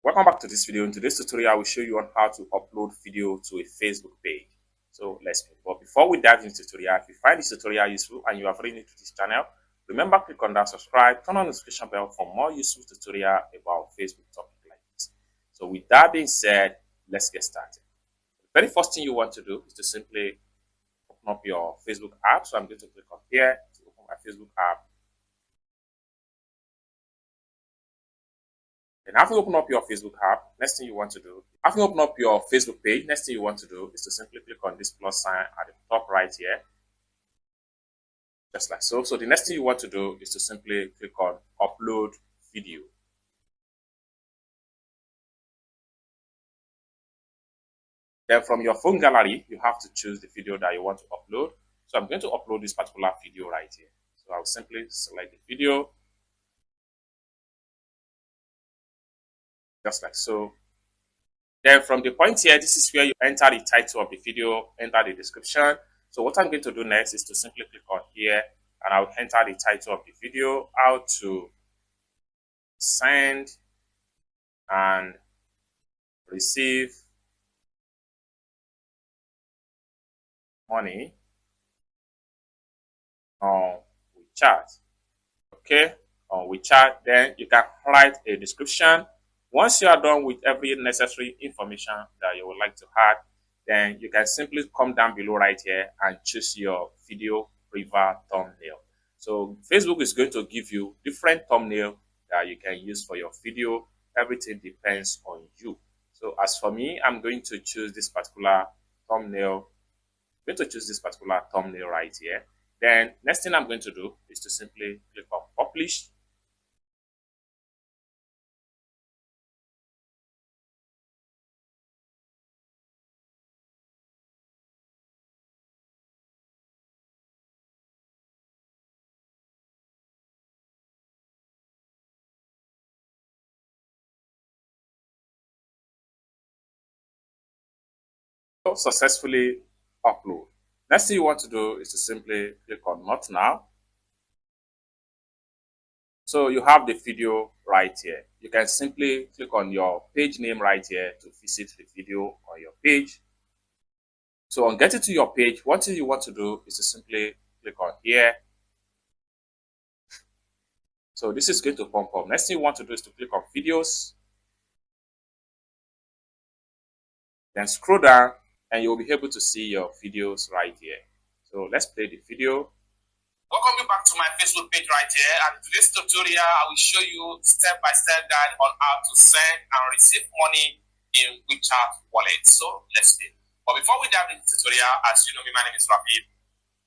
Welcome back to this video. In today's tutorial, I will show you on how to upload video to a Facebook page. So let's move. But before we dive into the tutorial, if you find this tutorial useful and you are very new to this channel, remember click on that subscribe, turn on the notification bell for more useful tutorial about Facebook topic like this. So with that being said, let's get started. The very first thing you want to do is to simply open up your Facebook app. So I'm going to click on here to open my Facebook app. And after you open up your Facebook app, next thing you want to do, after you open up your Facebook page, next thing you want to do is to simply click on this plus sign at the top right here. Just like so. So the next thing you want to do is to simply click on upload video. Then from your phone gallery, you have to choose the video that you want to upload. So I'm going to upload this particular video right here. So I'll simply select the video. Just like so. Then from the point here, this is where you enter the title of the video, enter the description. So what I'm going to do next is to simply click on here and I'll enter the title of the video, how to send and receive money on WeChat. Okay, on WeChat, then you can write a description. Once you are done with every necessary information that you would like to add, then you can simply come down below right here and choose your video preferred thumbnail. So Facebook is going to give you different thumbnail that you can use for your video. Everything depends on you. So as for me, I'm going to choose this particular thumbnail. I'm going to choose this particular thumbnail right here. Then next thing I'm going to do is to simply click on publish. So successfully upload. Next thing you want to do is to simply click on not now. So you have the video right here. You can simply click on your page name right here to visit the video on your page. So on getting to your page, one thing you want to do is to simply click on here. So this is going to pop up. Next thing you want to do is to click on videos. Then scroll down and you'll be able to see your videos right here. So let's play the video. Welcome you back to my Facebook page right here, and in today's tutorial I will show you step-by-step guide on how to send and receive money in WeChat wallet. So let's see. But before we dive into the tutorial, as you know me, my name is Rafi.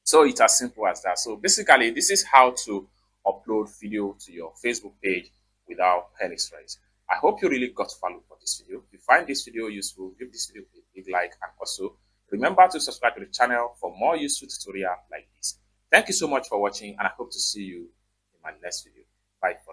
So it's as simple as that. So basically this is how to upload video to your Facebook page without any stress. I hope you really got value for this video. If you find this video useful, give this video a big like, and also remember to subscribe to the channel for more useful tutorial like this. Thank you so much for watching, and I hope to see you in my next video. Bye for now.